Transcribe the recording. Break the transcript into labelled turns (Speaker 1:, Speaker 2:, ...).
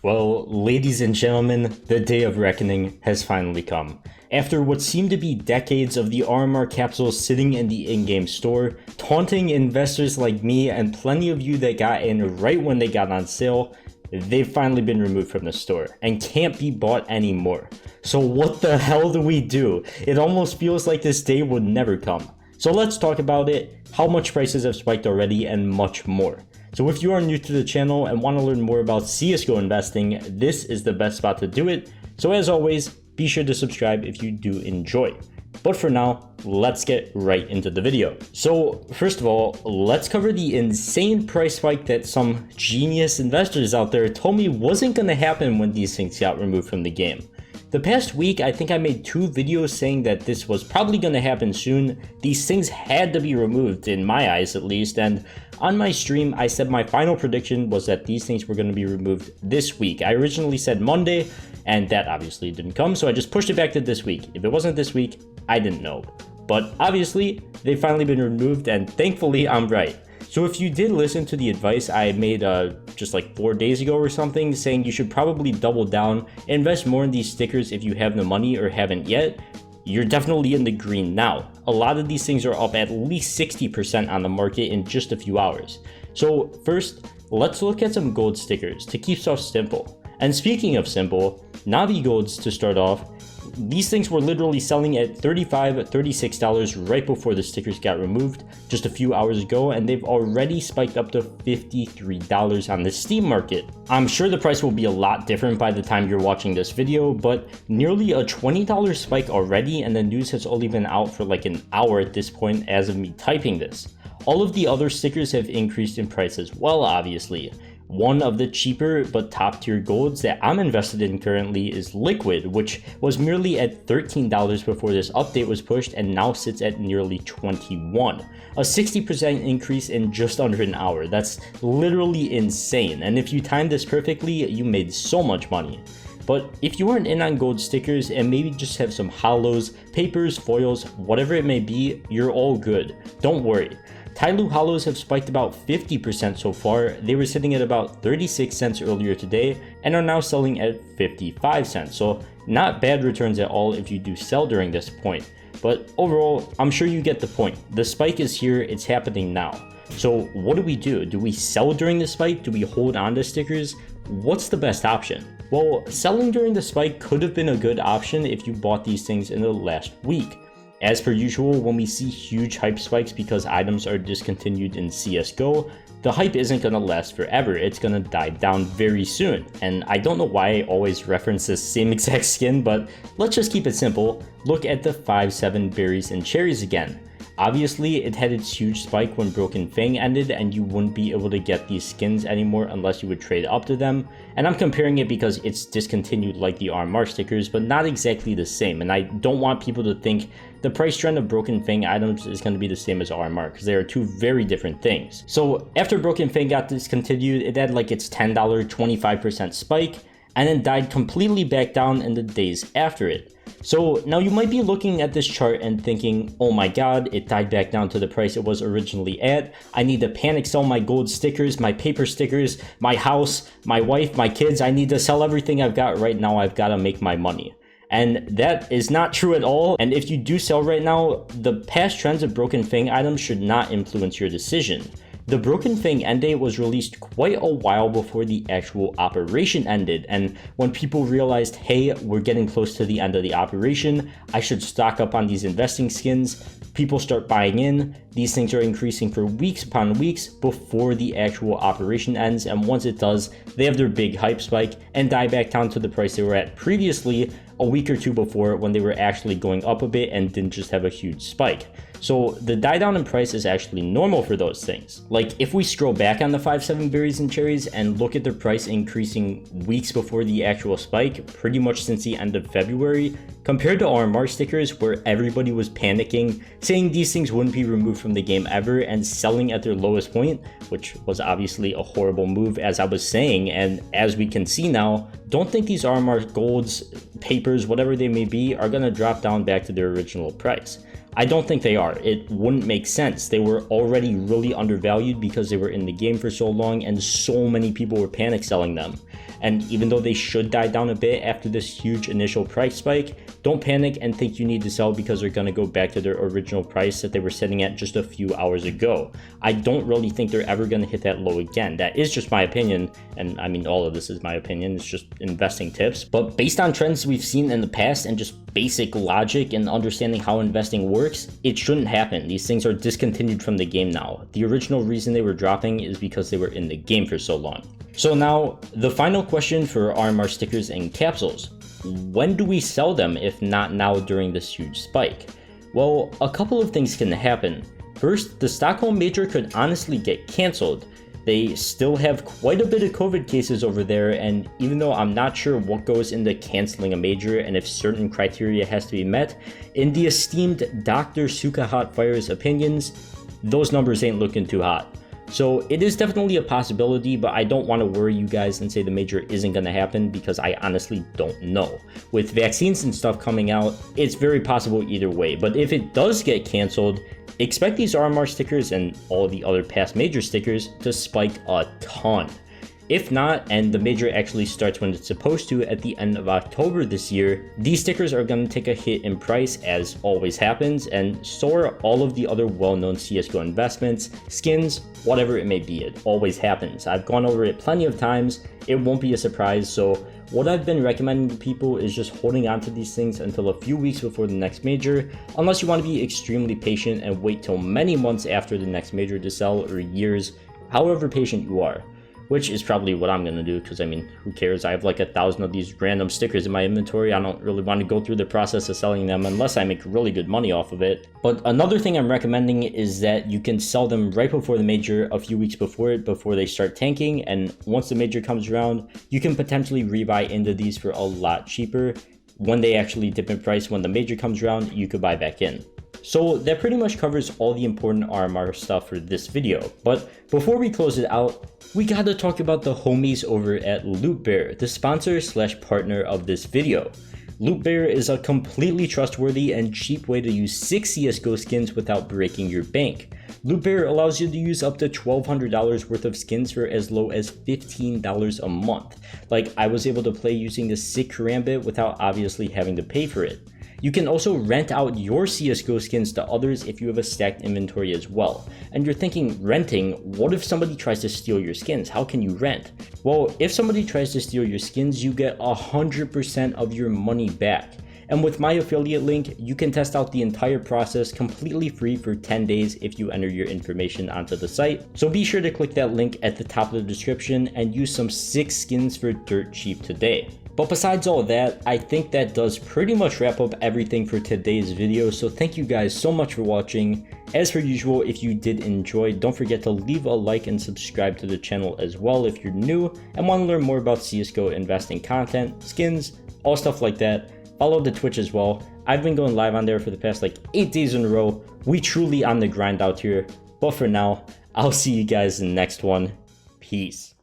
Speaker 1: Well, ladies and gentlemen, the day of reckoning has finally come. After what seemed to be decades of the RMR capsules sitting in the in-game store, taunting investors like me and plenty of you that got in right when they got on sale, they've finally been removed from the store and can't be bought anymore. So what the hell do we do? It almost feels like this day would never come. So let's talk about it, how much prices have spiked already, and much more. So if you are new to the channel and want to learn more about Csgo investing, this is the best spot to do it. So as always, be sure to subscribe if you do enjoy. But for now, let's get right into the video. So first of all, let's cover the insane price spike that some genius investors out there told me wasn't going to happen when these things got removed from the game. The past week, I think I made 2 videos saying that this was probably going to happen soon. These things had to be removed, in my eyes at least, and on my stream, I said my final prediction was that these things were going to be removed this week. I originally said Monday, and that obviously didn't come, so I just pushed it back to this week. If it wasn't this week, I didn't know. But obviously, they've finally been removed, and thankfully, I'm right. So if you did listen to the advice I made just like 4 days ago or something, saying you should probably double down, invest more in these stickers if you have the money or haven't yet, you're definitely in the green now. A lot of these things are up at least 60% on the market in just a few hours. So first, let's look at some gold stickers to keep stuff simple. And speaking of simple, Navi golds to start off, these things were literally selling at $35, $36 right before the stickers got removed just a few hours ago, and they've already spiked up to $53 on the Steam market. I'm sure the price will be a lot different by the time you're watching this video, but nearly a $20 spike already, and the news has only been out for like an hour at this point as of me typing this. All of the other stickers have increased in price as well, obviously. One of the cheaper but top tier golds that I'm invested in currently is Liquid, which was merely at $13 before this update was pushed and now sits at nearly $21. A 60% increase in just under an hour. That's literally insane, and if you timed this perfectly, you made so much money. But if you aren't in on gold stickers and maybe just have some hollows, papers, foils, whatever it may be, you're all good. Don't worry. Tyloo hollows have spiked about 50% so far. They were sitting at about 36 cents earlier today and are now selling at 55 cents. So not bad returns at all if you do sell during this point. But overall, I'm sure you get the point. The spike is here, it's happening now. So what do? Do we sell during the spike? Do we hold on to stickers? What's the best option? Well, selling during the spike could have been a good option if you bought these things in the last week. As per usual, when we see huge hype spikes because items are discontinued in CSGO, the hype isn't going to last forever, it's going to die down very soon. And I don't know why I always reference this same exact skin, but let's just keep it simple. Look at the 5-7 berries and cherries again. Obviously, it had its huge spike when Broken Fang ended and you wouldn't be able to get these skins anymore unless you would trade up to them. And I'm comparing it because it's discontinued like the RMR stickers, but not exactly the same. And I don't want people to think the price trend of Broken Fang items is going to be the same as RMR because they are two very different things. So after Broken Fang got discontinued, it had like its $10 25% spike and then died completely back down in the days after it. So now you might be looking at this chart and thinking, oh my god, it died back down to the price it was originally at. I need to panic sell my gold stickers, my paper stickers, my house, my wife, my kids. I need to sell everything I've got right now. I've got to make my money. And that is not true at all. And if you do sell right now, the past trends of Broken Fang items should not influence your decision. The Broken Fang end date was released quite a while before the actual operation ended, and when people realized, hey, we're getting close to the end of the operation, I should stock up on these investing skins, people start buying in. These things are increasing for weeks upon weeks before the actual operation ends, and once it does, they have their big hype spike and die back down to the price they were at previously a week or two before when they were actually going up a bit and didn't just have a huge spike. So the die down in price is actually normal for those things. Like if we scroll back on the 5-7 berries and cherries and look at their price increasing weeks before the actual spike, pretty much since the end of February, compared to RMR stickers where everybody was panicking, saying these things wouldn't be removed from the game ever and selling at their lowest point, which was obviously a horrible move as I was saying, and as we can see now, don't think these RMR golds, papers, whatever they may be, are going to drop down back to their original price. I don't think they are. It wouldn't make sense. They were already really undervalued because they were in the game for so long and so many people were panic selling them. And even though they should die down a bit after this huge initial price spike, don't panic and think you need to sell because they're going to go back to their original price that they were sitting at just a few hours ago. I don't really think they're ever going to hit that low again. That is just my opinion, and I mean all of this is my opinion, it's just investing tips. But based on trends we've seen in the past and just basic logic and understanding how investing works, it shouldn't happen. These things are discontinued from the game now. The original reason they were dropping is because they were in the game for so long. So now, the final question for RMR stickers and capsules. When do we sell them if not now during this huge spike? Well, a couple of things can happen. First, the Stockholm Major could honestly get cancelled. They still have quite a bit of COVID cases over there, and even though I'm not sure what goes into canceling a major and if certain criteria has to be met, in the esteemed Dr. Suka Hotfire's opinions, those numbers ain't looking too hot. So it is definitely a possibility, but I don't want to worry you guys and say the major isn't going to happen because I honestly don't know. With vaccines and stuff coming out, it's very possible either way, but if it does get canceled, expect these RMR stickers and all the other past major stickers to spike a ton. If not, and the major actually starts when it's supposed to at the end of October this year, these stickers are going to take a hit in price as always happens, and so are all of the other well-known CSGO investments, skins, whatever it may be. It always happens. I've gone over it plenty of times, it won't be a surprise, so what I've been recommending to people is just holding on to these things until a few weeks before the next major, unless you want to be extremely patient and wait till many months after the next major to sell, or years, however patient you are. Which is probably what I'm gonna do, because I mean, who cares? I have like 1,000 of these random stickers in my inventory. I don't really want to go through the process of selling them unless I make really good money off of it. But another thing I'm recommending is that you can sell them right before the major, a few weeks before it, before they start tanking, and once the major comes around, you can potentially rebuy into these for a lot cheaper. When they actually dip in price, when the major comes around, you could buy back in. So that pretty much covers all the important RMR stuff for this video. But before we close it out, we gotta talk about the homies over at LootBear, the sponsor / partner of this video. LootBear is a completely trustworthy and cheap way to use 6 CSGO skins without breaking your bank. LootBear allows you to use up to $1,200 worth of skins for as low as $15 a month. Like, I was able to play using the sick Karambit without obviously having to pay for it. You can also rent out your CSGO skins to others if you have a stacked inventory as well. And you're thinking, renting, what if somebody tries to steal your skins? How can you rent? Well, if somebody tries to steal your skins, you get 100% of your money back. And with my affiliate link, you can test out the entire process completely free for 10 days if you enter your information onto the site. So be sure to click that link at the top of the description and use some sick skins for dirt cheap today. But besides all that, I think that does pretty much wrap up everything for today's video, so thank you guys so much for watching. As per usual, if you did enjoy, don't forget to leave a like and subscribe to the channel as well if you're new and want to learn more about CSGO investing content, skins, all stuff like that. Follow the Twitch as well. I've been going live on there for the past like 8 days in a row. We truly on the grind out here, but for now, I'll see you guys in the next one. Peace.